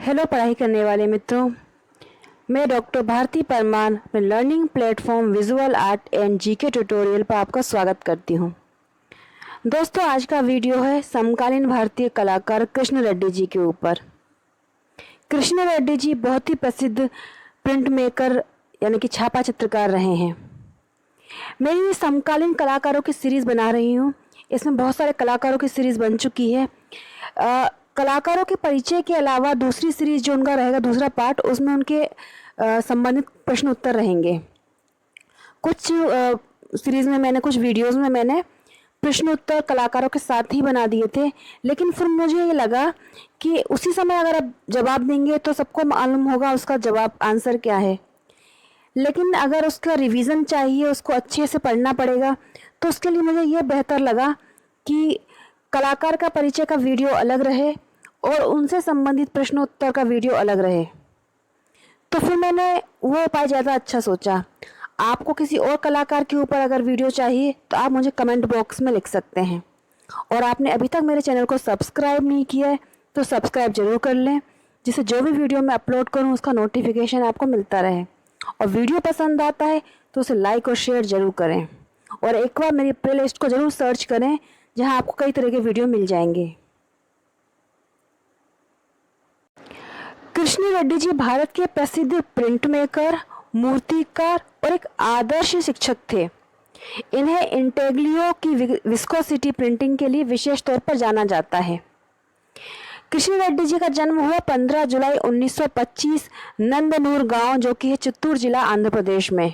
Hello पढ़ाई करने वाले मित्रों, मैं डॉक्टर भारती परमार में learning platform visual art and GK tutorial पर आपका स्वागत करती हूं। दोस्तों, आज का वीडियो है समकालीन भारतीय कलाकार कृष्ण रेड्डी जी के ऊपर। कृष्ण रेड्डी जी बहुत ही प्रसिद्ध प्रिंट मेकर यानी कि छापा चित्रकार रहे हैं। मैं ये समकालीन कलाकारों की सीरीज़ बना रही हूँ। इसमें बहुत सारे कलाकारों की सीरीज़ बन चुकी है। कलाकारों के परिचय के अलावा दूसरी सीरीज़ जो उनका रहेगा, दूसरा पार्ट, उसमें उनके संबंधित प्रश्न उत्तर रहेंगे। कुछ सीरीज़ में मैंने, कुछ वीडियोज़ में मैंने प्रश्न उत्तर कलाकारों के साथ ही बना दिए थे, लेकिन फिर मुझे ये लगा कि उसी समय अगर आप जवाब देंगे तो सबको मालूम होगा उसका जवाब, आंसर क्या है। लेकिन अगर उसका रिवीजन चाहिए, उसको अच्छे से पढ़ना पड़ेगा, तो उसके लिए मुझे ये बेहतर लगा कि कलाकार का परिचय का वीडियो अलग रहे और उनसे संबंधित प्रश्नोत्तर का वीडियो अलग रहे। तो फिर मैंने वो उपाय ज़्यादा अच्छा सोचा। आपको किसी और कलाकार के ऊपर अगर वीडियो चाहिए तो आप मुझे कमेंट बॉक्स में लिख सकते हैं। और आपने अभी तक मेरे चैनल को सब्सक्राइब नहीं किया है तो सब्सक्राइब जरूर कर लें, जिससे जो भी वीडियो मैं अपलोड करूं उसका नोटिफिकेशन आपको मिलता रहे। और वीडियो पसंद आता है तो उसे लाइक और शेयर जरूर करें। और एक बार मेरी प्लेलिस्ट को ज़रूर सर्च करें, जहां आपको कई तरह के वीडियो मिल जाएंगे। कृष्ण रेड्डी जी भारत के प्रसिद्ध प्रिंट मेकर, मूर्तिकार और एक आदर्श शिक्षक थे। इन्हें इंटेग्लियो की विस्कोसिटी प्रिंटिंग के लिए विशेष तौर पर जाना जाता है। कृष्ण रेड्डी जी का जन्म हुआ 15 जुलाई 1925 नंदनूर गांव, जो कि है चित्तूर जिला, आंध्र प्रदेश में।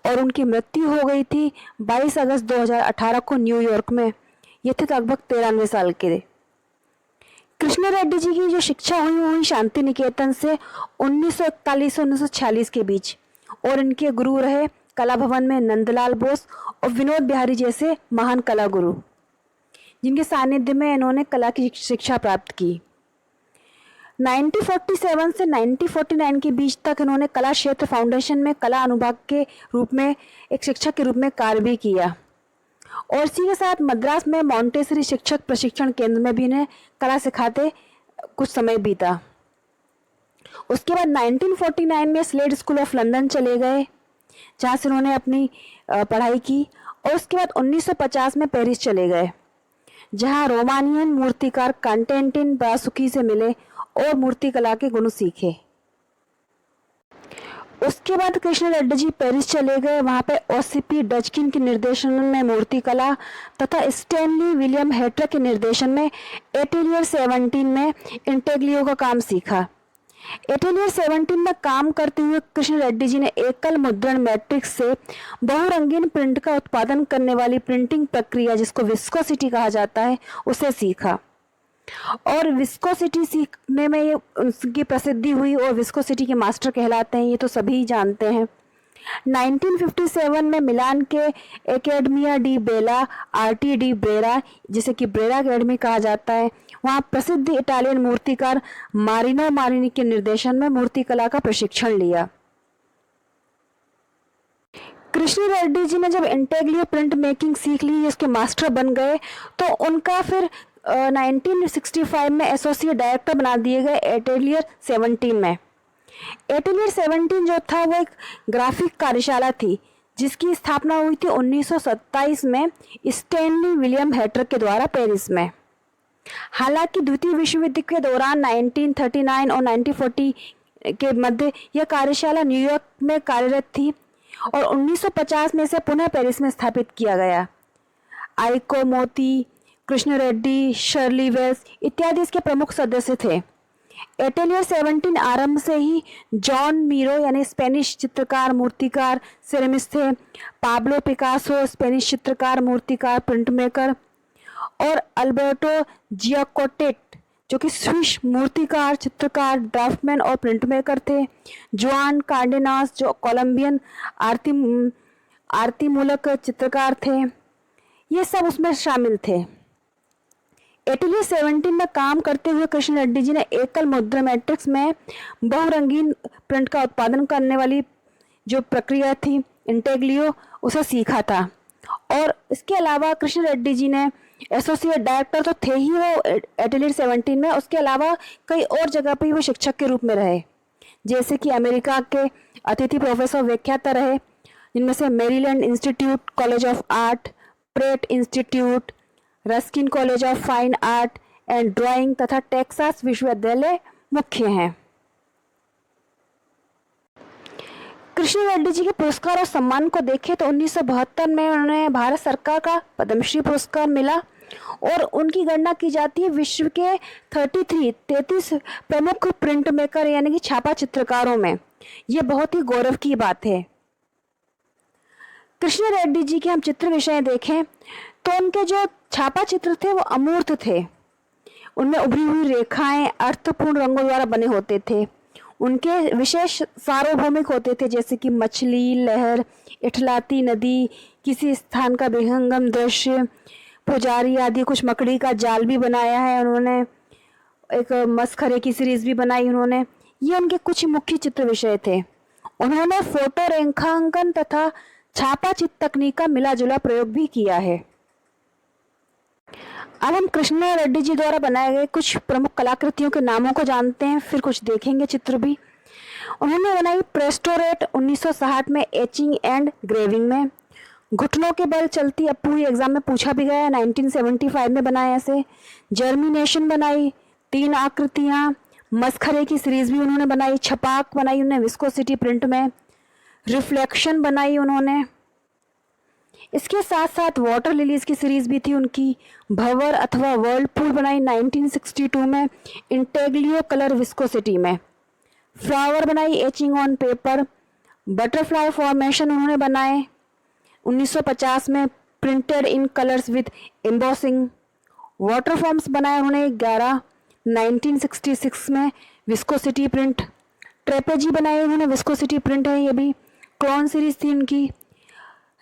और उनकी मृत्यु हो गई थी 22 अगस्त 2018 को न्यूयॉर्क में। ये थे लगभग 93 साल के। कृष्ण रेड्डी जी की जो शिक्षा हुई शांति निकेतन से 1941 से 1946 के बीच। और इनके गुरु रहे कला भवन में नंदलाल बोस और विनोद बिहारी जैसे महान कला गुरु, जिनके सानिध्य में इन्होंने कला की शिक्षा प्राप्त की। 1947 से 1949 के बीच तक इन्होंने कला क्षेत्र फाउंडेशन में कला अनुभाग के रूप में एक शिक्षक के रूप में कार्य भी किया। और इसी के साथ मद्रास में मॉन्टेसरी शिक्षक प्रशिक्षण केंद्र में भी इन्हें कला सिखाते कुछ समय बीता। उसके बाद 1949 में स्लेड स्कूल ऑफ लंदन चले गए, जहाँ से उन्होंने अपनी पढ़ाई की। और उसके बाद 1950 में पेरिस चले गए, जहाँ रोमानियन मूर्तिकार कांस्टेंटिन बासुकी से मिले और मूर्तिकला के गुण सीखे। उसके बाद कृष्ण रेड्डी जी पेरिस चले गए। वहाँ पे ओसीपी डचकिन के निर्देशन में मूर्तिकला तथा स्टैनली विलियम हेटर के निर्देशन में एटेलियर 17 में इंटेग्लियो का काम सीखा। एटेलियर 17 में काम करते हुए कृष्ण रेड्डी जी ने एकल मुद्रण मैट्रिक्स से बहुरंगीन प्रिंट का उत्पादन करने वाली प्रिंटिंग प्रक्रिया, जिसको विस्कोसिटी कहा जाता है, उसे सीखा। और विस्कोसिटी सीखने में ये उनकी प्रसिद्धि हुई और विस्कोसिटी के मास्टर कहलाते हैं, ये तो सभी जानते हैं। 1957 में मिलान के एकेडमिया डी बेला आर्टी डी ब्रेरा, जिसे कि ब्रेरा अकेडमी कहा जाता है, वहाँ प्रसिद्ध इटालियन मूर्तिकार मारिनो मारिनी के निर्देशन में मूर्तिकला का प्रशिक्षण लिया। कृष्ण रेड्डी जी ने जब इंटेग्लियो प्रिंट मेकिंग सीख ली, उसके मास्टर बन गए, तो उनका फिर 1965 में एसोसिएट डायरेक्टर बना दिए गए एटेलियर 17 में। एटेलियर 17 जो था वो एक ग्राफिक कार्यशाला थी, जिसकी स्थापना हुई थी 1927 में स्टैनली विलियम हेटर के द्वारा पेरिस में। हालांकि द्वितीय विश्व युद्ध के दौरान 1939 और 1940 के मध्य यह कार्यशाला न्यूयॉर्क में कार्यरत थी और 1950 में इसे पुनः पेरिस में स्थापित किया गया। आइको मोती, कृष्ण रेड्डी, शर्ली वेल्स इत्यादि इसके प्रमुख सदस्य थे। एटेलियर 17 आरंभ से ही जॉन मीरो यानी स्पेनिश चित्रकार मूर्तिकार सेरेमिस्ट थे, पाब्लो पिकासो स्पेनिश चित्रकार मूर्तिकार प्रिंट मेकर, और अल्बर्टो जियाकोटेट जो कि स्विस मूर्तिकार चित्रकार ड्राफ्टमैन और प्रिंट मेकर थे, जुआन कार्डेनास जो कोलंबियन आरती मूलक चित्रकार थे, ये सब उसमें शामिल थे। एटेलियर 17 में काम करते हुए कृष्ण रेड्डी जी ने एकल मुद्रा मैट्रिक्स में बहुरंगीन प्रिंट का उत्पादन करने वाली जो प्रक्रिया थी इंटेग्लियो, उसे सीखा था। और इसके अलावा कृष्ण रेड्डी जी ने एसोसिएट डायरेक्टर तो थे ही वो एटलीट 17 में, उसके अलावा कई और जगह पर वो शिक्षक के रूप में रहे, जैसे कि अमेरिका के अतिथि प्रोफेसर व्याख्याता रहे, जिनमें से Maryland institute college of art, parade institute, Ruskin college of fine art and drawing तथा टेक्सास विश्वविद्यालय मुख्य हैं। कृष्ण रेड्डी जी के पुरस्कार और सम्मान को देखें तो 1972 में उन्हें भारत सरकार का पद्मश्री पुरस्कार मिला और उनकी गणना की जाती है विश्व के 33 प्रमुख प्रिंट मेकर यानी कि छापा चित्रकारों में। ये बहुत ही गौरव की बात है। कृष्ण रेड्डी जी के हम चित्र विषय देखें तो उनके जो छापा चित्र थे वो अमूर्त थे। उनमें उभरी हुई रेखाएं अर्थपूर्ण रंगों द्वारा बने होते थे। उनके विशेष सार्वभौमिक होते थे, जैसे कि मछली, लहर, इठलाती नदी, किसी स्थान का विहंगम दृश्य, पुजारी आदि। कुछ मकड़ी का जाल भी बनाया है उन्होंने, एक मस्खरे की सीरीज भी बनाई उन्होंने। ये उनके कुछ मुख्य चित्र विषय थे। उन्होंने फोटो रेखांकन तथा छापा चित्र तकनीक का मिला जुला प्रयोग भी किया है। अब हम कृष्ण रेड्डी जी द्वारा बनाए गए कुछ प्रमुख कलाकृतियों के नामों को जानते हैं, फिर कुछ देखेंगे चित्र भी। उन्होंने बनाई प्रेस्टोरेट 1960 में एचिंग एंड ग्रेविंग में। घुटनों के बल चलती, अब पूरी एग्जाम में पूछा भी गया है, 1975 में बनाया ऐसे। जर्मिनेशन बनाई, 3 आकृतियाँ, मस्खरे की सीरीज भी उन्होंने बनाई, छपाक बनाई उन्होंने विस्कोसिटी प्रिंट में, रिफ्लेक्शन बनाई उन्होंने। इसके साथ साथ वाटर लिलीज की सीरीज भी थी उनकी। भंवर अथवा वर्लपूल बनाई 1962 में इंटेग्लियो कलर विस्कोसिटी में। फ्लावर बनाई etching on paper. Butterfly formation उन्होंने बनाए 1950 में printed in colours with embossing. Water forms बनाए उन्होंने 11 1966 में विस्कोसिटी प्रिंट। ट्रेपेजी बनाई उन्होंने विस्कोसिटी प्रिंट है ये भी। क्लॉन सीरीज थी उनकी,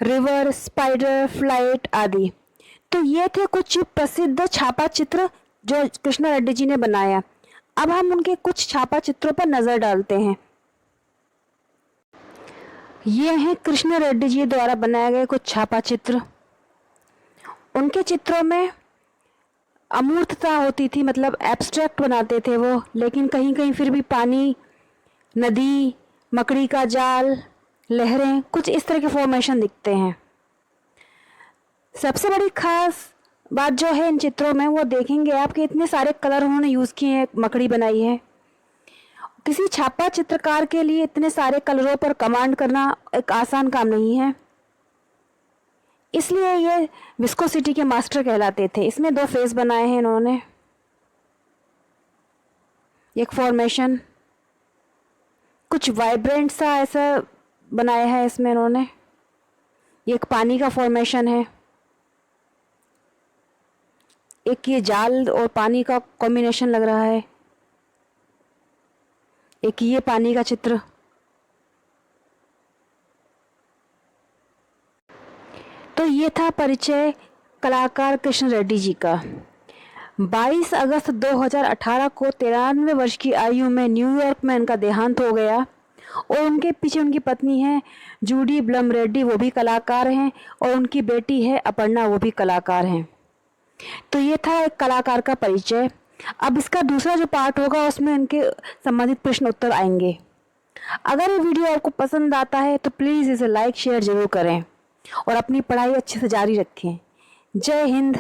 रिवर, स्पाइडर, फ्लाइट आदि। तो ये थे कुछ प्रसिद्ध छापा चित्र जो कृष्ण रेड्डी जी ने बनाया। अब हम उनके कुछ छापा चित्रों पर नजर डालते हैं। ये हैं कृष्ण रेड्डी जी द्वारा बनाए गए कुछ छापा चित्र। उनके चित्रों में अमूर्तता होती थी, मतलब एब्स्ट्रैक्ट बनाते थे वो, लेकिन कहीं कहीं फिर भी पानी, नदी, मकड़ी का जाल, लहरें, कुछ इस तरह के फॉर्मेशन दिखते हैं। सबसे बड़ी खास बात जो है इन चित्रों में, वो देखेंगे आप कि इतने सारे कलर उन्होंने यूज़ किए हैं, मकड़ी बनाई है। किसी छापा चित्रकार के लिए इतने सारे कलरों पर कमांड करना एक आसान काम नहीं है, इसलिए ये विस्कोसिटी के मास्टर कहलाते थे। इसमें 2 फेस बनाए हैं इन्होंने, एक फॉर्मेशन, कुछ वाइब्रेंट सा ऐसा बनाया है इसमें इन्होंने। एक पानी का फॉर्मेशन है, एक ये जाल और पानी का कॉम्बिनेशन लग रहा है, एक ये पानी का चित्र। तो ये था परिचय कलाकार कृष्ण रेड्डी जी का। 22 अगस्त 2018 को 93 वर्ष की आयु में न्यूयॉर्क में इनका देहांत हो गया। और उनके पीछे उनकी पत्नी है जूडी ब्लम रेड्डी, वो भी कलाकार हैं, और उनकी बेटी है अपर्णा, वो भी कलाकार हैं। तो ये था एक कलाकार का परिचय। अब इसका दूसरा जो पार्ट होगा उसमें इनके संबंधित प्रश्न उत्तर आएंगे। अगर ये वीडियो आपको पसंद आता है तो प्लीज़ इसे लाइक शेयर ज़रूर करें और अपनी पढ़ाई अच्छे से जारी रखें। जय हिंद।